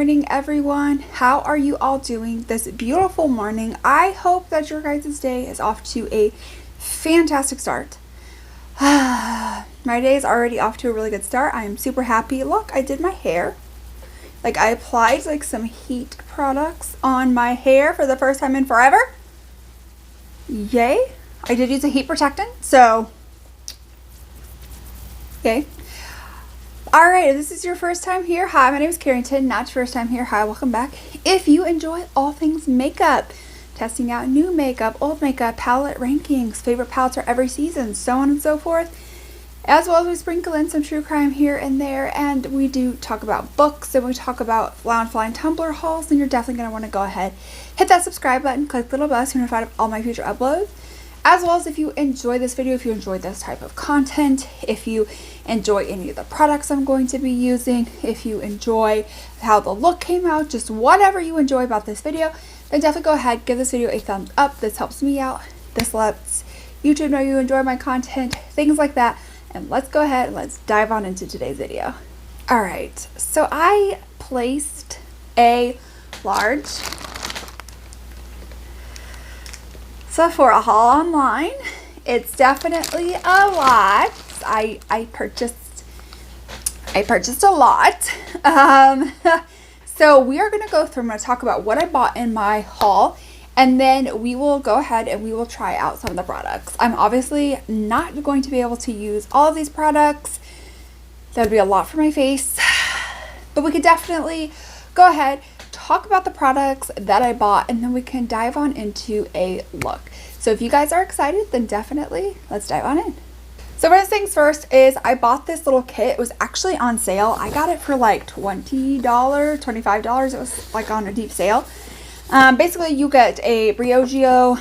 morning, everyone. How are you all doing this beautiful morning? I hope that your guys' day is off to a fantastic start. My day is already off to a really good start. I am super happy. Look, I did my hair. Like, I applied like some heat products on my hair for the first time in forever. Yay. I did use a heat protectant, so yay. Alright, if this is your first time here, hi, my name is Carrington. Not your first time here, hi, welcome back. If you enjoy all things makeup, testing out new makeup, old makeup, palette rankings, favorite palettes for every season, so on and so forth, as well as we sprinkle in some true crime here and there, and we do talk about books, and we talk about Lounge Flying Tumblr hauls, then you're definitely going to want to go ahead, hit that subscribe button, click the little bell so you're notified of all my future uploads. As well as if you enjoy this video, if you enjoy this type of content, if you enjoy any of the products I'm going to be using, if you enjoy how the look came out, just whatever you enjoy about this video, then definitely go ahead, give this video a thumbs up. This helps me out. This lets YouTube know you enjoy my content, things like that. And let's go ahead and let's dive on into today's video. All right, so I placed a large Sephora haul online. It's definitely a lot. I purchased a lot. So we are going to go through, I'm going to talk about what I bought in my haul, and then we will go ahead and we will try out some of the products. I'm obviously not going to be able to use all of these products. That would be a lot for my face, but we could definitely go ahead, talk about the products that I bought, and then we can dive on into a look. So if you guys are excited, then definitely let's dive on in. So first things first is I bought this little kit. It was actually on sale. I got it for like $20, $25. It was like on a deep sale. Basically you get a Briogeo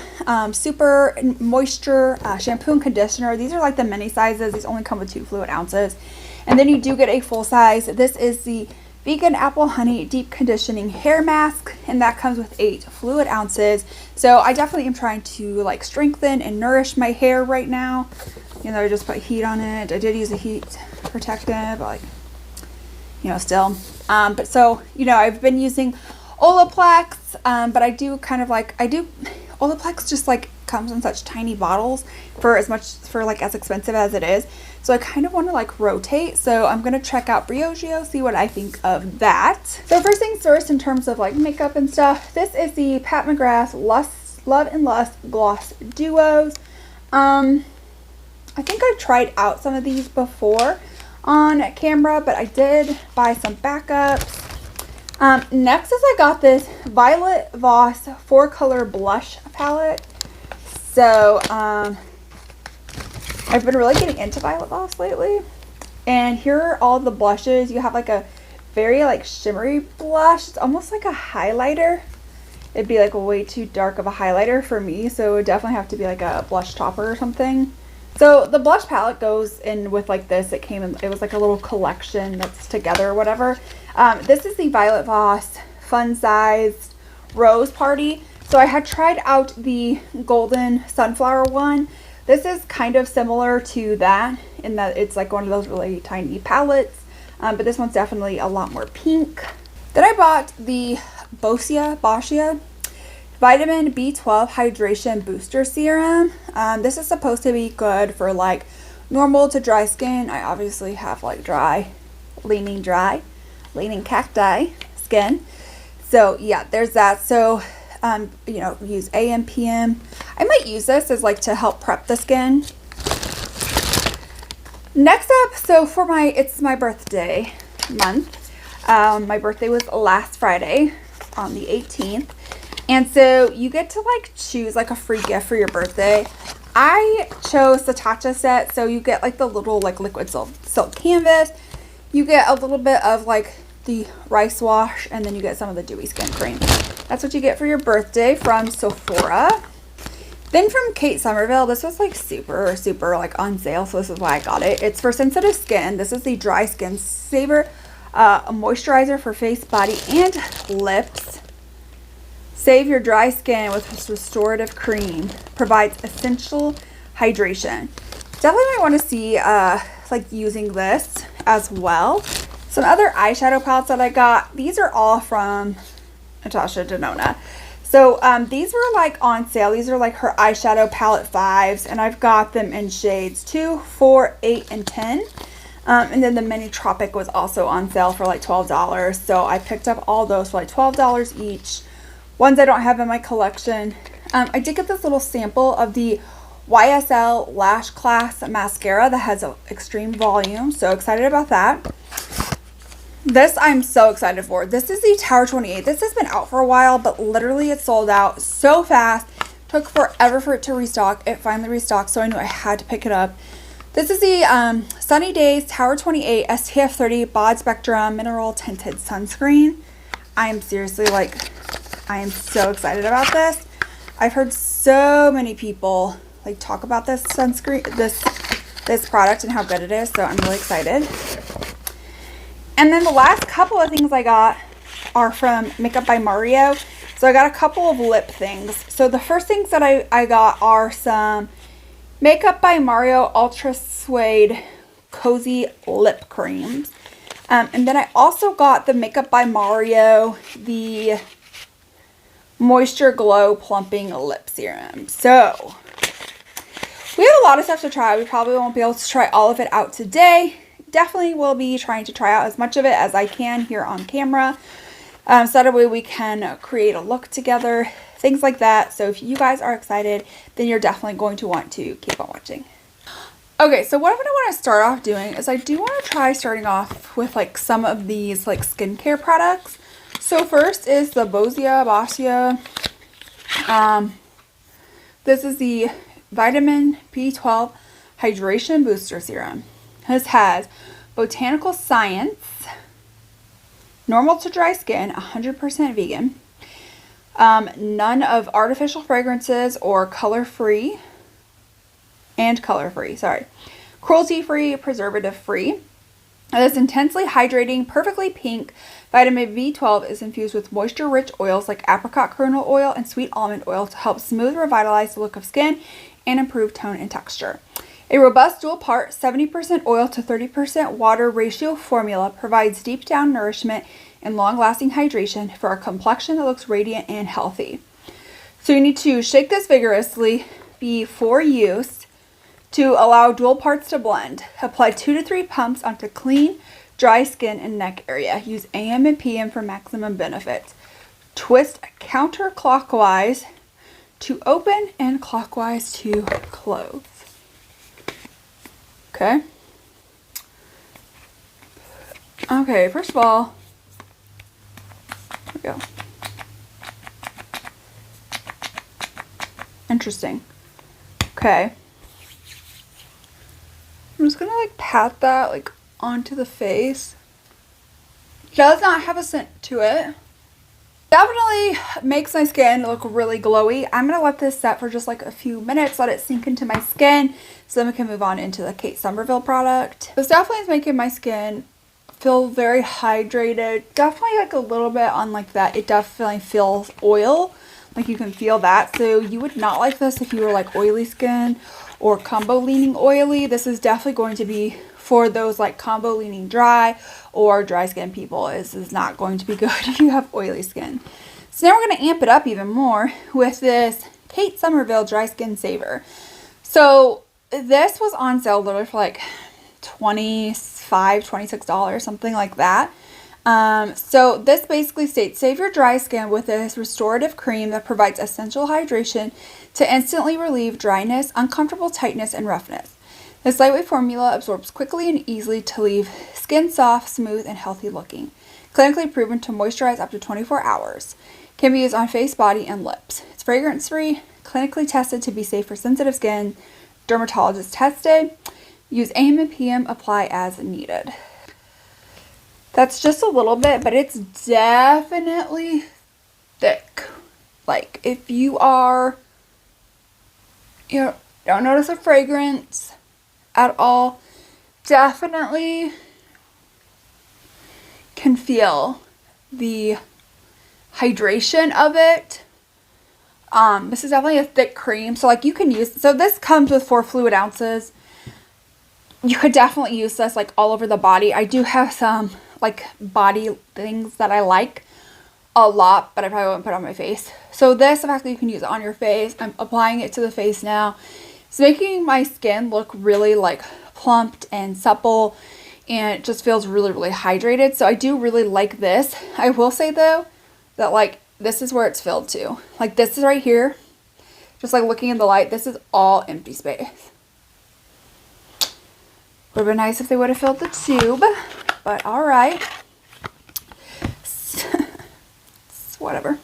Super Moisture shampoo and conditioner. These are like the mini sizes. These only come with 2 fluid ounces. And then you do get a full size. This is the Vegan Apple Honey Deep Conditioning Hair Mask, and that comes with 8 fluid ounces. So I definitely am trying to like strengthen and nourish my hair right now. You know, I just put heat on it. I did use a heat protectant, but like, you know, still. But so, you know, I've been using Olaplex, but I do kind of like, Olaplex just like comes in such tiny bottles for as expensive as it is. So I kind of want to like rotate. So I'm going to check out Briogeo, see what I think of that. So first things first, in terms of like makeup and stuff, this is the Pat McGrath Love and Lust Gloss Duos. I think I've tried out some of these before on camera, but I did buy some backups. Next is I got this Violet Voss 4-color blush palette. So, I've been really getting into Violet Voss lately, and here are all the blushes. You have like a very like shimmery blush. It's almost like a highlighter. It'd be like way too dark of a highlighter for me, so it would definitely have to be like a blush topper or something. So the blush palette goes in with like this. It came in, it was like a little collection that's together or whatever. This is the Violet Voss Fun Sized Rose Party. So I had tried out the Golden Sunflower one. This is kind of similar to that in that it's like one of those really tiny palettes, but this one's definitely a lot more pink. Then I bought the Boscia Vitamin B12 Hydration Booster Serum. This is supposed to be good for like normal to dry skin. I obviously have like leaning cacti skin. So yeah, there's that. So you know, use AM, PM. I might use this as like to help prep the skin. Next up, so for it's my birthday month. My birthday was last Friday on the 18th. And so you get to like choose like a free gift for your birthday. I chose the Tatcha set. So you get like the little like liquid silk canvas. You get a little bit of like the rice wash, and then you get some of the dewy skin cream. That's what you get for your birthday from Sephora. Then from Somerville, this was like super like on sale, so this is why I got it. It's for sensitive skin. This is the Dry Skin Saver, a moisturizer for face, body, and lips. Save your dry skin with this restorative cream. Provides essential hydration. Definitely might want to see like using this as well. Some other eyeshadow palettes that I got. These are all from Natasha Denona. So these were like on sale. These are like her eyeshadow palette 5s, and I've got them in shades 2, 4, 8, and 10. And then the Mini Tropic was also on sale for like $12. So I picked up all those for like $12 each. Ones I don't have in my collection. I did get this little sample of the YSL Lash Class mascara that has an extreme volume. So excited about that. This I'm so excited for. This is the Tower 28. This has been out for a while, but literally it sold out so fast. Took forever for it to restock. It finally restocked, so I knew I had to pick it up. This is the Sunny Days Tower 28 SPF 30 Broad Spectrum Mineral Tinted Sunscreen. I am seriously like, I am so excited about this. I've heard so many people like talk about this sunscreen, this product and how good it is, so I'm really excited. And then the last couple of things I got are from Makeup by Mario. So I got a couple of lip things. So the first things that I got are some Makeup by Mario Ultra Suede Cozy Lip Creams. And then I also got the Makeup by Mario, the Moisture Glow Plumping Lip Serum. So we have a lot of stuff to try. We probably won't be able to try all of it out today. Definitely will be trying to try out as much of it as I can here on camera. So that way we can create a look together, things like that. So if you guys are excited, then you're definitely going to want to keep on watching. Okay, so what I'm going to want to start off doing is I do want to try starting off with like some of these like skincare products. So first is the Bossia. This is the Vitamin B12 Hydration Booster Serum. This has botanical science, normal to dry skin, 100% vegan, none of artificial fragrances or color-free, cruelty-free, preservative-free. This intensely hydrating, perfectly pink vitamin B12 is infused with moisture-rich oils like apricot kernel oil and sweet almond oil to help smooth, revitalize the look of skin and improve tone and texture. A robust dual-part 70% oil to 30% water ratio formula provides deep-down nourishment and long-lasting hydration for a complexion that looks radiant and healthy. So you need to shake this vigorously before use to allow dual parts to blend. Apply 2 to 3 pumps onto clean, dry skin and neck area. Use AM and PM for maximum benefits. Twist counterclockwise to open and clockwise to close. Okay. Okay, first of all, here we go. Interesting. Okay. I'm just gonna like pat that like onto the face. Does not have a scent to it. Definitely makes my skin look really glowy. I'm going to let this set for just like a few minutes, let it sink into my skin, so then we can move on into the Kate Somerville product. This definitely is making my skin feel very hydrated. Definitely like a little bit on like that. It definitely feels oil. Like you can feel that. So you would not like this if you were like oily skin or combo leaning oily. This is definitely going to be for those like combo leaning dry or dry skin people. This is not going to be good if you have oily skin. So now we're going to amp it up even more with this Kate Somerville Dry Skin Saver. So this was on sale literally for like $25, $26, something like that. So this basically states, save your dry skin with this restorative cream that provides essential hydration to instantly relieve dryness, uncomfortable tightness, and roughness. This lightweight formula absorbs quickly and easily to leave skin soft, smooth, and healthy looking. Clinically proven to moisturize up to 24 hours. Can be used on face, body, and lips. It's fragrance-free, clinically tested to be safe for sensitive skin, dermatologist tested. Use AM and PM, apply as needed. That's just a little bit, but it's definitely thick. Like if you are, don't notice a fragrance at all, definitely can feel the hydration of it. This is definitely a thick cream, so like you can use, so this comes with 4 fluid ounces. You could definitely use this like all over the body. I do have some like body things that I like a lot, but I probably won't put on my face. So this, the fact that you can use it on your face, I'm applying it to the face now. It's making my skin look really like plumped and supple, and it just feels really, really hydrated. So I do really like this. I will say though that like this is where it's filled to. Like this is right here. Just like looking in the light, this is all empty space. Would have been nice if they would have filled the tube, but all right. Whatever.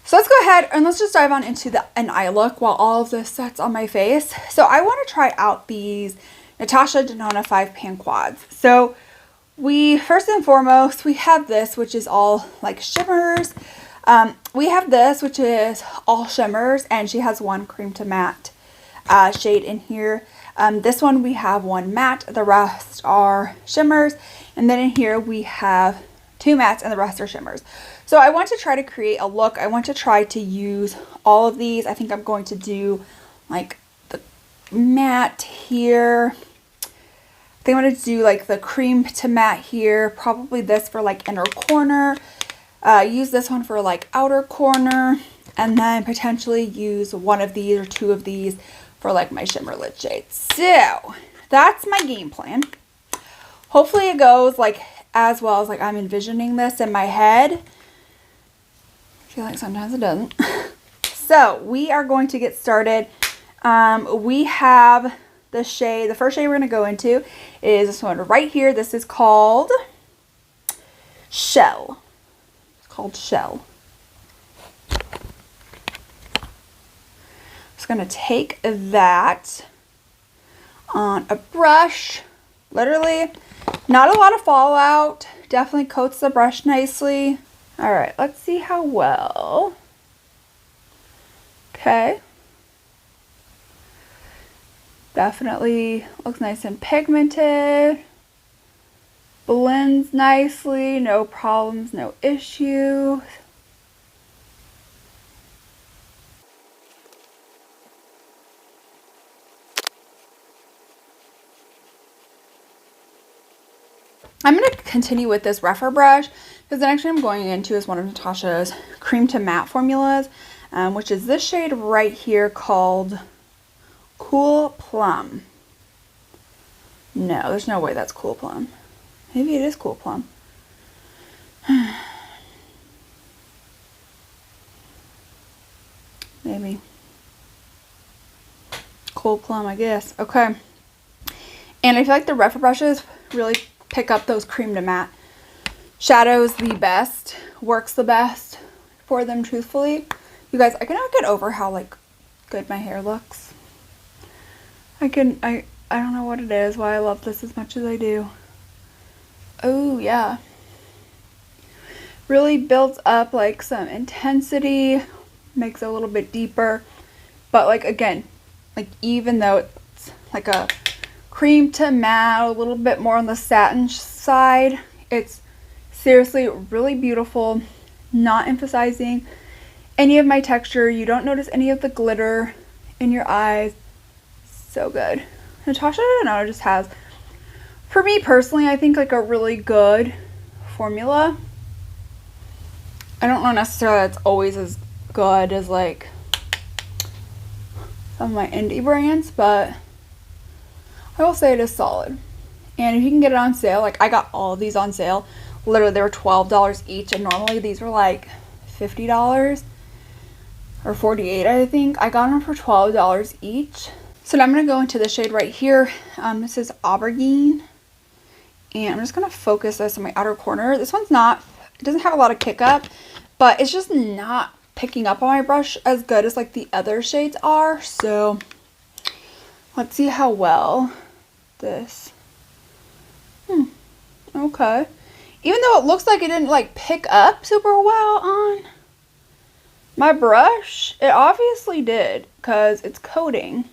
So let's go ahead and let's just dive on into an eye look while all of this sets on my face. So I want to try out these Natasha Denona 5-pan quads. So we, first and foremost, we have this, which is all like shimmers. We have this, which is all shimmers, and she has one cream to matte shade in here. This one we have one matte, the rest are shimmers, and then in here we have 2 mattes and the rest are shimmers. So I want to try to create a look. I want to try to use all of these. I think I'm going to do like the matte here. I think I'm going to do like the cream to matte here. Probably this for like inner corner. Use this one for like outer corner. And then potentially use one of these or 2 of these for like my shimmer lid shades. So that's my game plan. Hopefully it goes like as well as like I'm envisioning this in my head. I feel like sometimes it doesn't. So we are going to get started. We have the shade, the first shade we're going to go into is this one right here. This is called Shell. It's called Shell. I'm just going to take that on a brush. Literally, not a lot of fallout. Definitely coats the brush nicely. All right, let's see how well. Okay. Definitely looks nice and pigmented. Blends nicely, no problems, no issues. I'm going to continue with this rougher brush because the next shade I'm going into is one of Natasha's cream to matte formulas, which is this shade right here called Cool Plum. No, there's no way that's Cool Plum. Maybe it is Cool Plum. Maybe. Cool Plum, I guess. Okay. And I feel like the rougher brushes really pick up those cream to matte shadows the best, works the best for them, truthfully. You guys, I cannot get over how like good my hair looks. I don't know what it is, why I love this as much as I do. Oh yeah. Really builds up like some intensity, makes it a little bit deeper. But like again, like even though it's like a cream to matte, a little bit more on the satin side, it's seriously really beautiful. Not emphasizing any of my texture. You don't notice any of the glitter in your eyes. So good. Natasha Denona just has, for me personally, I think like a really good formula. I don't know necessarily that's always as good as like some of my indie brands, but I will say it is solid. And if you can get it on sale, like I got all of these on sale. Literally, they were $12 each, and normally these were like $50 or $48, I think. I got them for $12 each. So now I'm going to go into the shade right here. This is Aubergine. And I'm just going to focus this on my outer corner. This one's not, it doesn't have a lot of kick up, but it's just not picking up on my brush as good as like the other shades are. So let's see how well this. Okay. Even though it looks like it didn't like pick up super well on my brush, it obviously did because it's coating.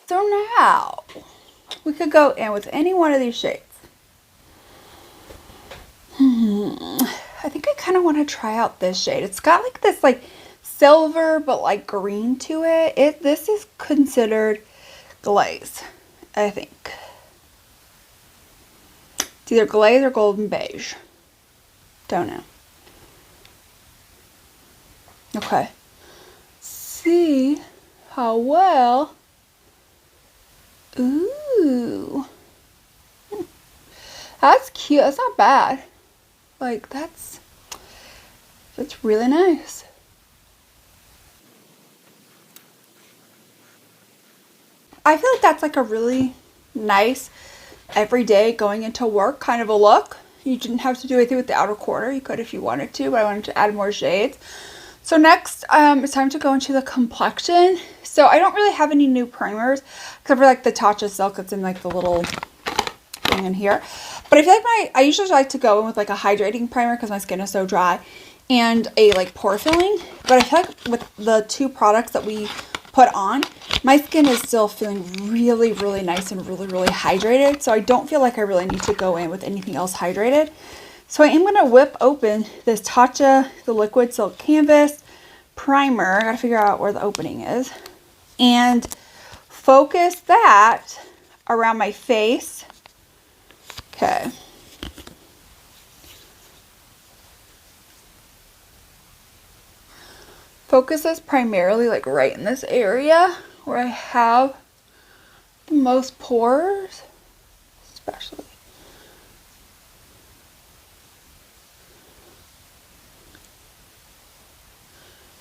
So now we could go in with any one of these shades. I think I kind of want to try out this shade. It's got like this like silver but like green to it. This is considered glaze, I think. It's either glaze or golden beige. Don't know. Okay. See how well. Ooh. That's cute. That's not bad. Like, that's really nice. I feel like that's like a really nice everyday going into work kind of a look. You didn't have to do anything with the outer corner. You could if you wanted to, but I wanted to add more shades. So next, it's time to go into the complexion. So I don't really have any new primers, except for like the Tatcha Silk that's in like the little thing in here. But I feel like I usually like to go in with like a hydrating primer because my skin is so dry, and a like pore filling. But I feel like with the two products that we put on, my skin is still feeling really, really nice and really, really hydrated. So I don't feel like I really need to go in with anything else hydrated. So I am going to whip open this Tatcha, the Liquid Silk Canvas Primer. I got to figure out where the opening is. And focus that around my face. Okay. Focus this primarily like right in this area where I have the most pores, especially.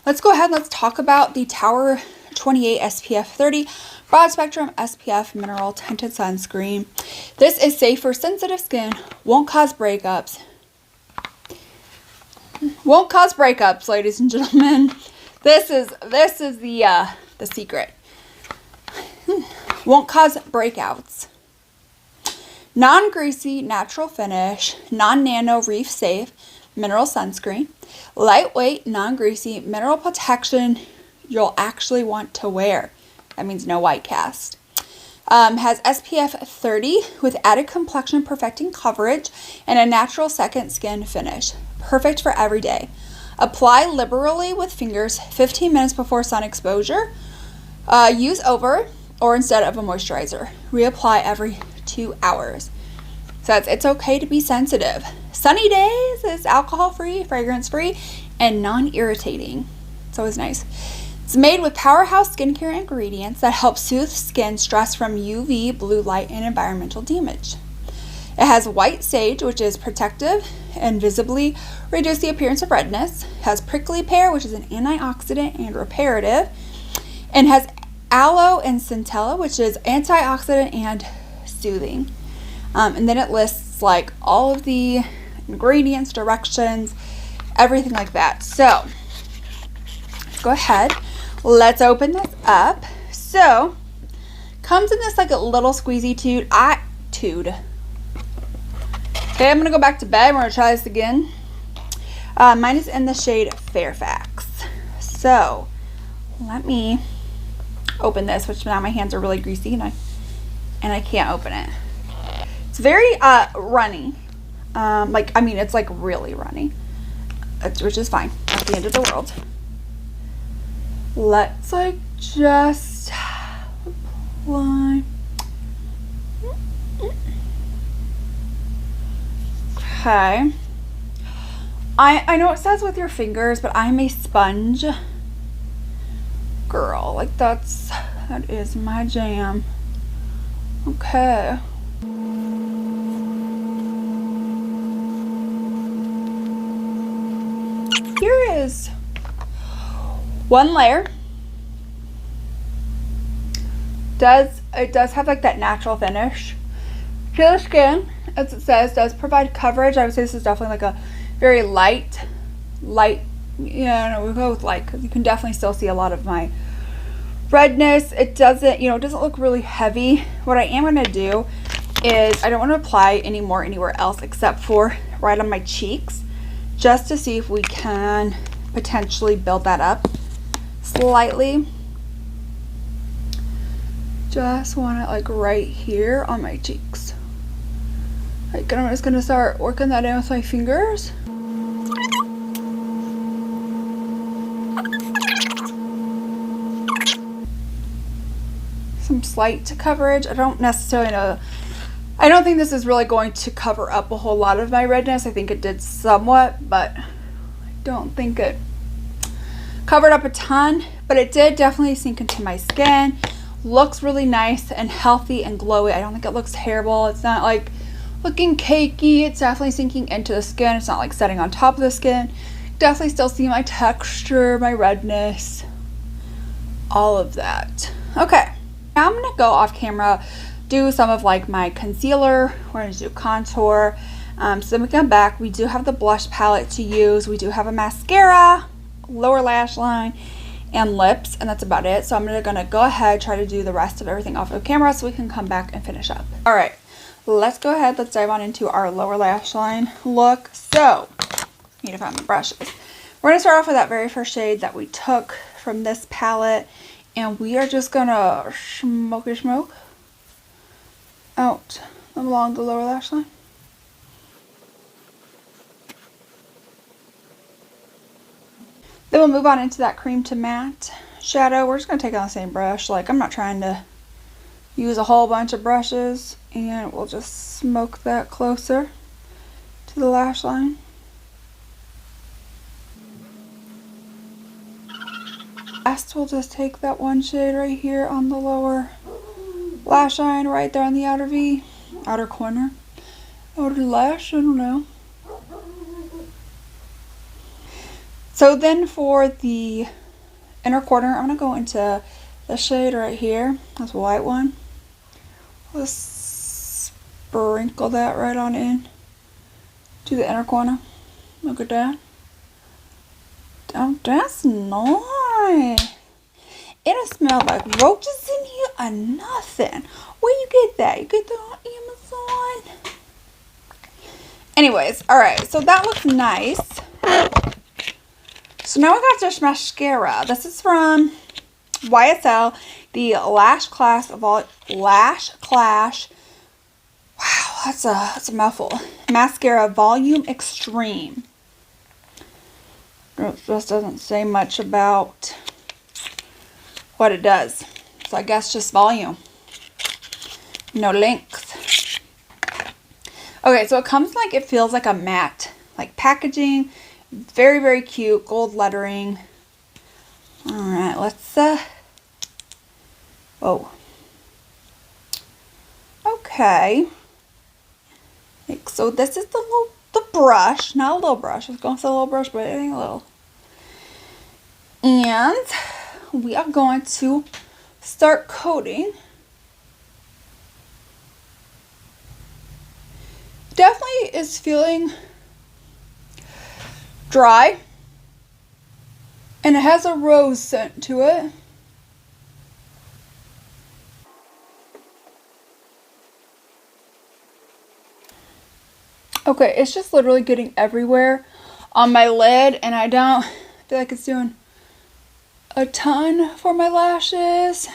Let's go ahead and let's talk about the Tower 28 SPF 30 Broad Spectrum SPF Mineral Tinted Sunscreen. This is safe for sensitive skin, won't cause breakups. Won't cause breakups, ladies and gentlemen. This is the secret. Won't cause breakouts. Non-greasy, natural finish, non-nano, reef safe, mineral sunscreen. Lightweight, non-greasy, mineral protection you'll actually want to wear. That means no white cast. Has SPF 30 with added complexion perfecting coverage and a natural second skin finish. Perfect for every day. Apply liberally with fingers 15 minutes before sun exposure. Use over or instead of a moisturizer. Reapply every 2 hours. So it's okay to be sensitive. Sunny days is alcohol-free, fragrance-free, and non-irritating. It's always nice. It's made with powerhouse skincare ingredients that help soothe skin stress from UV, blue light, and environmental damage. It has white sage, which is protective and visibly reduce the appearance of redness. It has prickly pear, which is an antioxidant and reparative. And has aloe and centella, which is antioxidant and soothing. And then it lists like all of the ingredients, directions, everything like that. So let's go ahead. Let's open this up. So comes in this like a little squeezy tube. Okay, I'm gonna go back to bed. We're gonna try this again. Mine is in the shade Fairfax. So let me open this, which now my hands are really greasy and I can't open it. It's very runny. It's like really runny, which is fine. Not the end of the world. Let's like just apply. Okay. I know it says with your fingers, but I'm a sponge girl. Like that is my jam. Okay. Here is one layer. It does have like that natural finish to the skin, as it says, does provide coverage. I would say this is definitely like a very light, we'll go with light because you can definitely still see a lot of my redness. It doesn't look really heavy. What I am going to do is I don't want to apply any more anywhere else except for right on my cheeks, just to see if we can potentially build that up slightly. Just want it like right here on my cheeks. Like, I'm just gonna start working that in with my fingers. slight coverage. I don't necessarily know. I don't think this is really going to cover up a whole lot of my redness. I think it did somewhat, but I don't think it covered up a ton, but it did definitely sink into my skin. Looks really nice and healthy and glowy. I don't think it looks terrible. It's not like looking cakey. It's definitely sinking into the skin. It's not like setting on top of the skin. Definitely still see my texture, my redness, all of that. Okay, now I'm gonna go off camera, do some of like my concealer. We're gonna do contour. So then we come back. We do have the blush palette to use. We do have a mascara, lower lash line, and lips, and that's about it. So I'm gonna go ahead, try to do the rest of everything off of camera so we can come back and finish up. All right, let's go ahead. Let's dive on into our lower lash line look. So, need to find my brushes. We're gonna start off with that very first shade that we took from this palette, and we are just gonna smoke out along the lower lash line. Then we'll move on into that cream to matte shadow. We're just going to take on the same brush. Like, I'm not trying to use a whole bunch of brushes. And we'll just smoke that closer to the lash line. Last, we'll just take that one shade right here on the lower lash line, right there on the outer V, outer corner, outer lash, I don't know. So then for the inner corner, I'm going to go into the shade right here. That's a white one. Let's sprinkle that right on in to the inner corner. Look at that. Oh, that's nice. It smells like roaches in here or nothing. Where you get that? You get that on Amazon? Anyways, alright, so that looks nice. So now we got this mascara. This is from YSL, the Lash Clash. Wow, that's a mouthful. Mascara Volume Extreme. It just doesn't say much about what it does. So I guess just volume. No length. Okay, so it comes like, it feels like a matte, like packaging. Very, very cute. Gold lettering. Alright, let's, oh. Okay. Like, so this is the brush. Not a little brush. I was going to say a little brush, but it ain't a little. And we are going to start coating. Definitely is feeling dry, and it has a rose scent to it. Okay, it's just literally getting everywhere on my lid, and I don't feel like it's doing a ton for my lashes.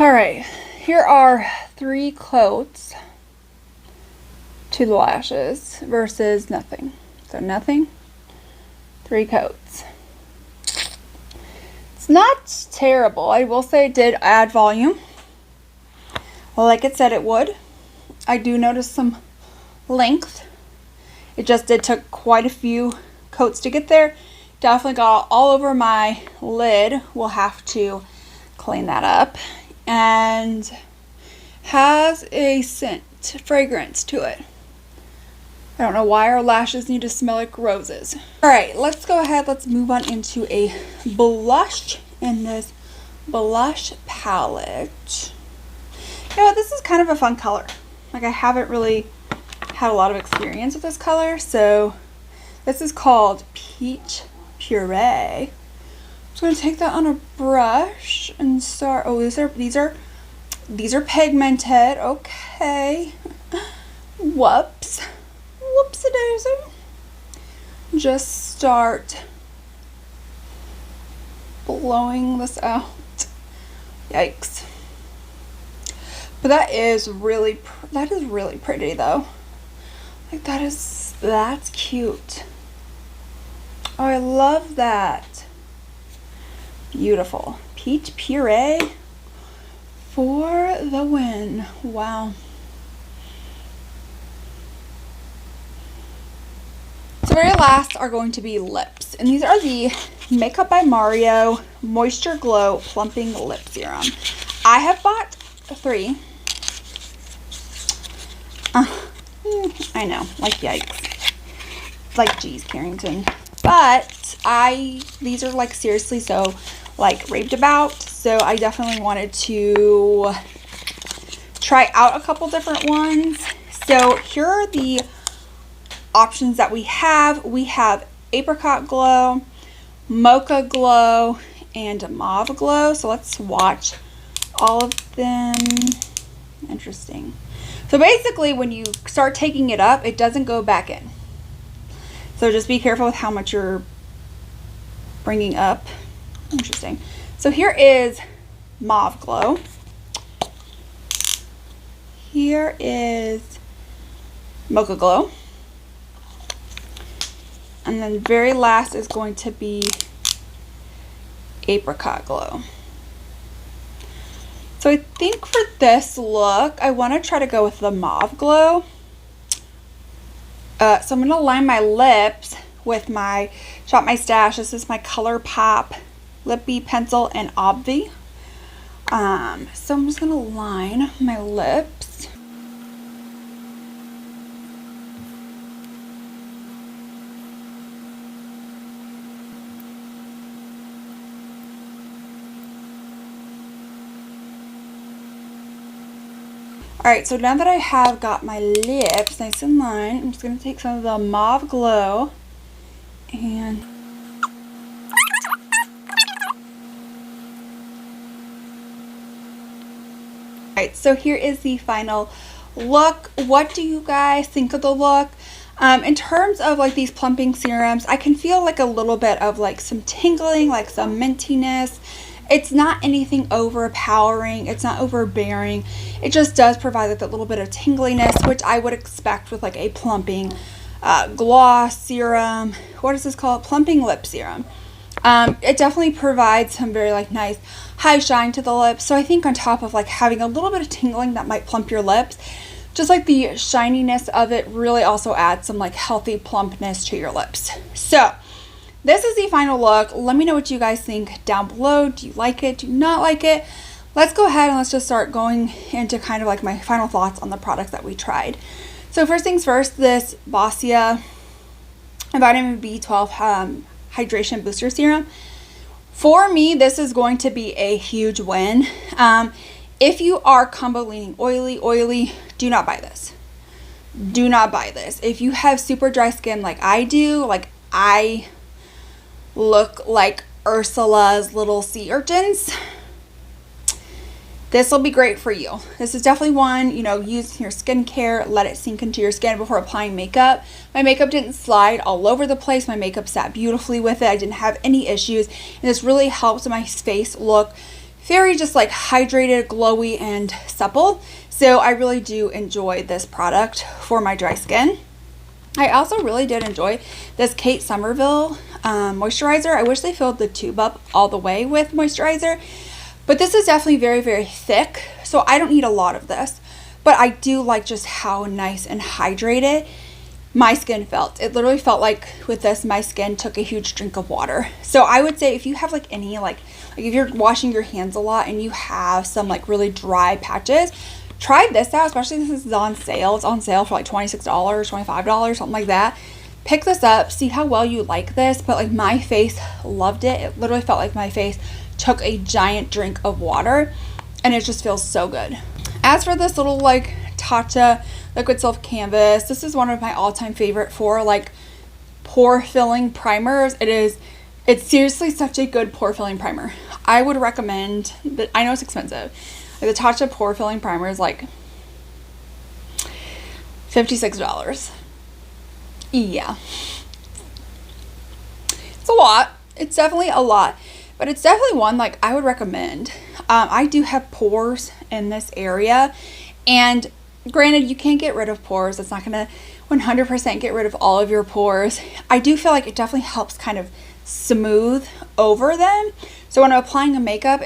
Alright, here are 3 coats to the lashes versus nothing. So nothing, 3 coats. It's not terrible. I will say it did add volume, like it said it would. I do notice some length. It just did took quite a few coats to get there. Definitely got all over my lid. We'll have to clean that up. And has a scent, fragrance to it. I don't know why our lashes need to smell like roses. Alright, let's go ahead. Let's move on into a blush in this blush palette. You know, this is kind of a fun color. Like, I haven't really had a lot of experience with this color, so this is called Peach Puree. I'm just going to take that on a brush and start. Oh, these are pigmented. Okay. Whoops. Whoopsie-daisy. Just start blowing this out. Yikes. But that is really pretty though. Like, that's cute. Oh, I love that. Beautiful. Peach Puree for the win. Wow. So very last are going to be lips. And these are the Makeup by Mario Moisture Glow Plumping Lip Serum. I have bought 3. I know, like yikes. Like geez, Carrington. But these are like seriously so like raved about. So I definitely wanted to try out a couple different ones. So here are the options that we have. We have Apricot Glow, Mocha Glow, and Mauve Glow. So let's swatch all of them. Interesting. So basically when you start taking it up, it doesn't go back in. So just be careful with how much you're bringing up. Interesting. So here is Mauve Glow. Here is Mocha Glow. And then very last is going to be Apricot Glow. So I think for this look, I want to try to go with the Mauve Glow. So I'm going to line my lips with my Shop My Stash. This is my ColourPop Lippy Pencil and Obvi. So I'm just going to line my lips. Alright, so now that I have got my lips nice and lined, I'm just going to take some of the Mauve Glow and alright, so here is the final look. What do you guys think of the look? In terms of like these plumping serums, I can feel like a little bit of like some tingling, like some mintiness. It's not anything overpowering. It's not overbearing. It just does provide like that little bit of tingliness, which I would expect with like a plumping gloss serum. What is this called? Plumping lip serum. It definitely provides some very like nice high shine to the lips. So I think on top of like having a little bit of tingling that might plump your lips, just like the shininess of it really also adds some like healthy plumpness to your lips. So this is the final look. Let me know what you guys think down below. Do you like it? Do you not like it? Let's go ahead and let's just start going into kind of like my final thoughts on the products that we tried. So first things first, this Bossia Vitamin B12 Hydration Booster Serum. For me, this is going to be a huge win. If you are combo leaning oily, do not buy this. Do not buy this. If you have super dry skin like I do, like I look like Ursula's little sea urchins, this will be great for you. This is definitely one, you know, use in your skincare, let it sink into your skin before applying makeup. My makeup didn't slide all over the place. My makeup sat beautifully with it. I didn't have any issues. And this really helps my face look very just like hydrated, glowy, and supple. So I really do enjoy this product for my dry skin. I also really did enjoy this Kate Somerville moisturizer. I wish they filled the tube up all the way with moisturizer, but this is definitely very, very thick, so I don't need a lot of this, but I do like just how nice and hydrated my skin felt. It literally felt like with this, my skin took a huge drink of water. So I would say if you have like any, like if you're washing your hands a lot and you have some like really dry patches, try this out, especially since this is on sale. It's on sale for like $26, $25, something like that. Pick this up, see how well you like this. But like my face loved it. It literally felt like my face took a giant drink of water, and it just feels so good. As for this little like Tatcha Liquid Silk Canvas, this is one of my all-time favorite for like pore filling primers. It's seriously such a good pore filling primer. I would recommend, but I know it's expensive. Like the Tatcha pore filling primer is like $56. Yeah, it's a lot. It's definitely a lot, but it's definitely one like I would recommend. I do have pores in this area, and granted, you can't get rid of pores. It's not gonna 100% get rid of all of your pores. I do feel like it definitely helps kind of smooth over them. So when I'm applying a makeup,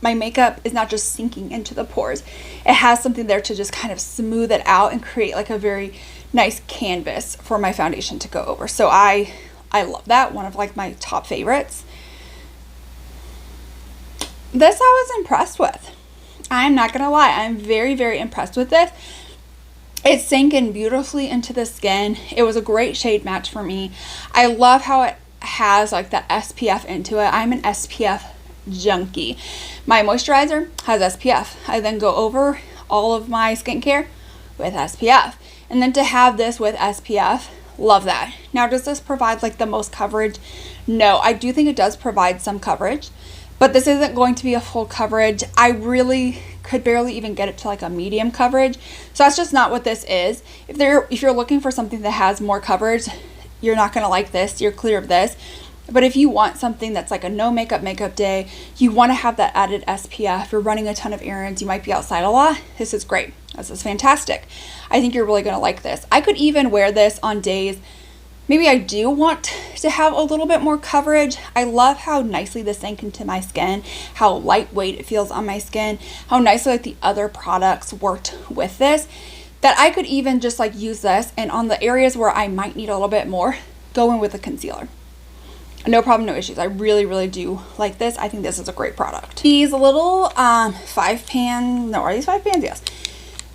my makeup is not just sinking into the pores. It has something there to just kind of smooth it out and create like a very nice canvas for my foundation to go over. So I love that. One of like my top favorites. This I was impressed with. I'm not gonna lie, I'm very, very impressed with this. It sank in beautifully into the skin. It was a great shade match for me. I love how it has like that SPF into it. I'm an SPF junkie. My moisturizer has SPF. I then go over all of my skincare with SPF. And then to have this with SPF, love that. Now, does this provide like the most coverage? No, I do think it does provide some coverage, but this isn't going to be a full coverage. I really could barely even get it to like a medium coverage. So that's just not what this is. If you're looking for something that has more coverage, you're not going to like this. You're clear of this. But if you want something that's like a no makeup day, you want to have that added SPF, you're running a ton of errands, you might be outside a lot, this is great. This is fantastic. I think you're really going to like this. I could even wear this on days maybe I do want to have a little bit more coverage. I love how nicely this sank into my skin, how lightweight it feels on my skin, how nicely like the other products worked with this, that I could even just like use this, and on the areas where I might need a little bit more, go in with a concealer. No problem, no issues. I really, really do like this. I think this is a great product. These little 5 pan, no, are these 5 pans? Yes.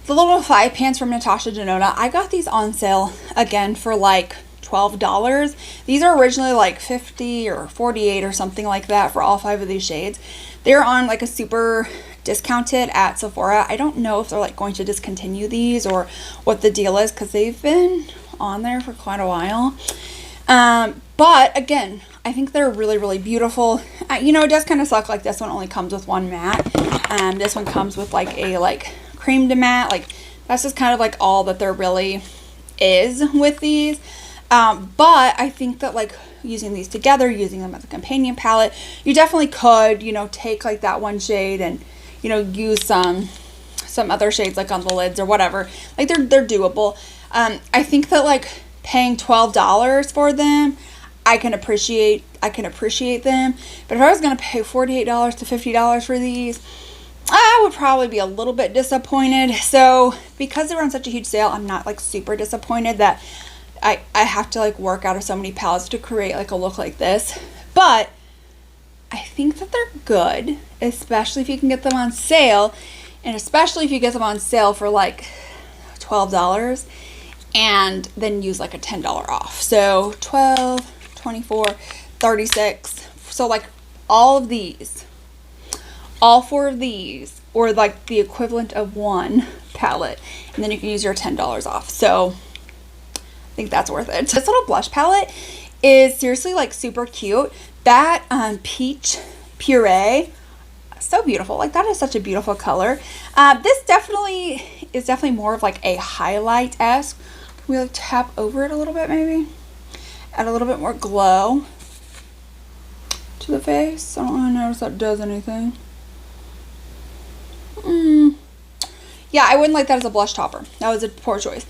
The little 5 pans from Natasha Denona. I got these on sale again for like $12. These are originally like $50 or $48 or something like that for all 5 of these shades. They're on like a super discounted at Sephora. I don't know if they're like going to discontinue these or what the deal is, because they've been on there for quite a while. But again, I think they're really, really beautiful. You know, it does kind of suck like this one only comes with one matte. This one comes with like a cream de matte. Like that's just kind of like all that there really is with these. But I think that like using these together, using them as a companion palette, you definitely could, you know, take like that one shade and, you know, use some other shades like on the lids or whatever. Like they're doable. I think that like paying $12 for them, I can appreciate them. But if I was going to pay $48 to $50 for these, I would probably be a little bit disappointed. So because they were on such a huge sale, I'm not like super disappointed that I have to like work out of so many palettes to create like a look like this. But I think that they're good, especially if you can get them on sale, and especially if you get them on sale for like $12 and then use like a $10 off. So 12, 24, 36. So like all of these, all 4 of these, or like the equivalent of one palette, and then you can use your $10 off. So I think that's worth it. This little blush palette is seriously like super cute. That peach puree, so beautiful. Like that is such a beautiful color. This is definitely more of like a highlight-esque. Can we like tap over it a little bit maybe? Add a little bit more glow to the face. I don't really notice that does anything. Yeah, I wouldn't like that as a blush topper. That was a poor choice.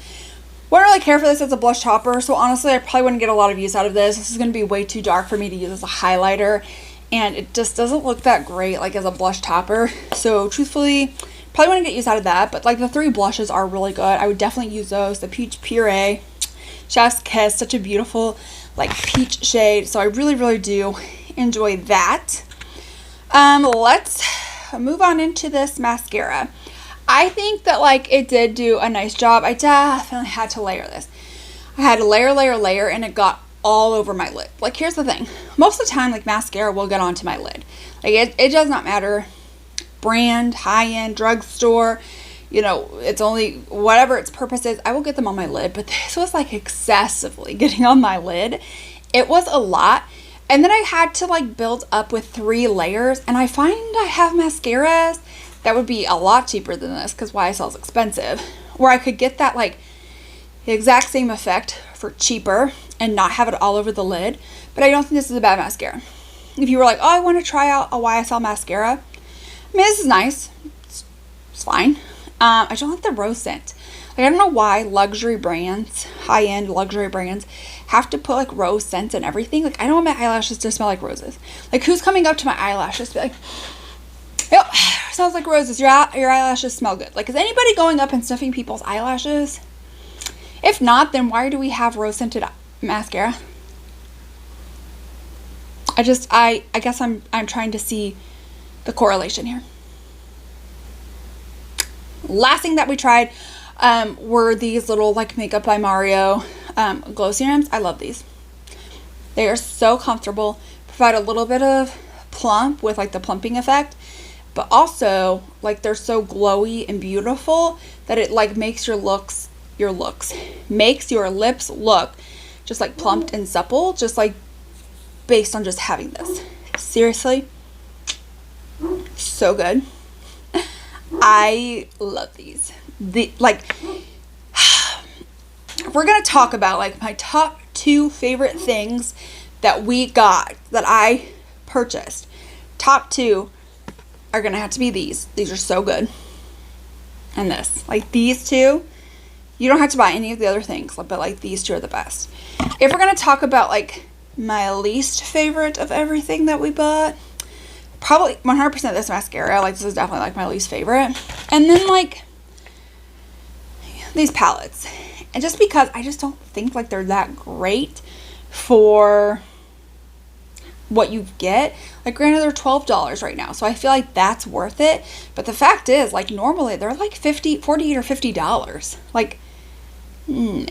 Wouldn't really care for this as a blush topper, so honestly I probably wouldn't get a lot of use out of this. This is going to be way too dark for me to use as a highlighter, and it just doesn't look that great like as a blush topper. So truthfully, probably wouldn't get use out of that, but like the 3 blushes are really good. I would definitely use those. The peach puree, chef's kiss, such a beautiful like peach shade, so I really, really do enjoy that. Let's move on into this mascara. I think that like it did do a nice job. I definitely had to layer this. I had to layer, and it got all over my lid. Like here's the thing. Most of the time like mascara will get onto my lid. Like it does not matter. Brand, high-end, drugstore, you know, it's only whatever its purpose is, I will get them on my lid. But this was like excessively getting on my lid. It was a lot. And then I had to like build up with 3 layers. And I find I have mascaras that would be a lot cheaper than this, because YSL is expensive, where I could get that like the exact same effect for cheaper and not have it all over the lid. But I don't think this is a bad mascara. If you were like, oh, I want to try out a YSL mascara, I mean, this is nice. It's fine. I don't like the rose scent. Like, I don't know why luxury brands, high-end luxury brands, have to put like rose scents and everything. Like, I don't want my eyelashes to smell like roses. Like, who's coming up to my eyelashes to be like, yep, smells like roses. Your eyelashes smell good. Like, is anybody going up and sniffing people's eyelashes? If not, then why do we have rose scented mascara? I guess I'm trying to see the correlation here. Last thing that we tried were these little like Makeup by Mario glow serums. I love these. They are so comfortable. Provide a little bit of plump with like the plumping effect, but also like they're so glowy and beautiful that it like makes makes your lips look just like plumped and supple, just like based on just having this. Seriously, so good. I love these. We're gonna talk about like my top 2 favorite things that we got, that I purchased. Top 2 are gonna have to be these. These are so good. And this, like these 2, you don't have to buy any of the other things, but like these 2 are the best. If we're gonna talk about like my least favorite of everything that we bought, probably 100% this mascara. Like, this is definitely like my least favorite. And then like these palettes, and just because I just don't think like they're that great for what you get. Like, granted, they're $12 right now, so I feel like that's worth it, but the fact is, like, normally they're like $40 or $50. Like, no,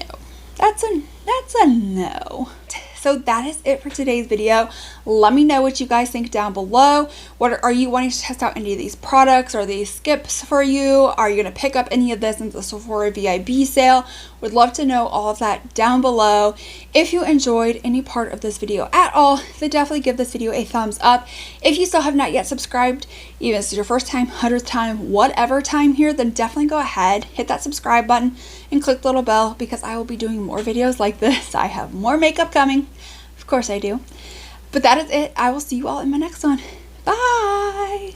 that's a no. So that is it for today's video. Let me know what you guys think down below. Are you wanting to test out any of these products? Are these skips for you? Are you going to pick up any of this in the Sephora VIB sale? Would love to know all of that down below. If you enjoyed any part of this video at all, then definitely give this video a thumbs up. If you still have not yet subscribed, even if it's your first time, 100th time, whatever time here, then definitely go ahead, hit that subscribe button, and click the little bell, because I will be doing more videos like this. I have more makeup coming. Of course I do. But that is it. I will see you all in my next one. Bye!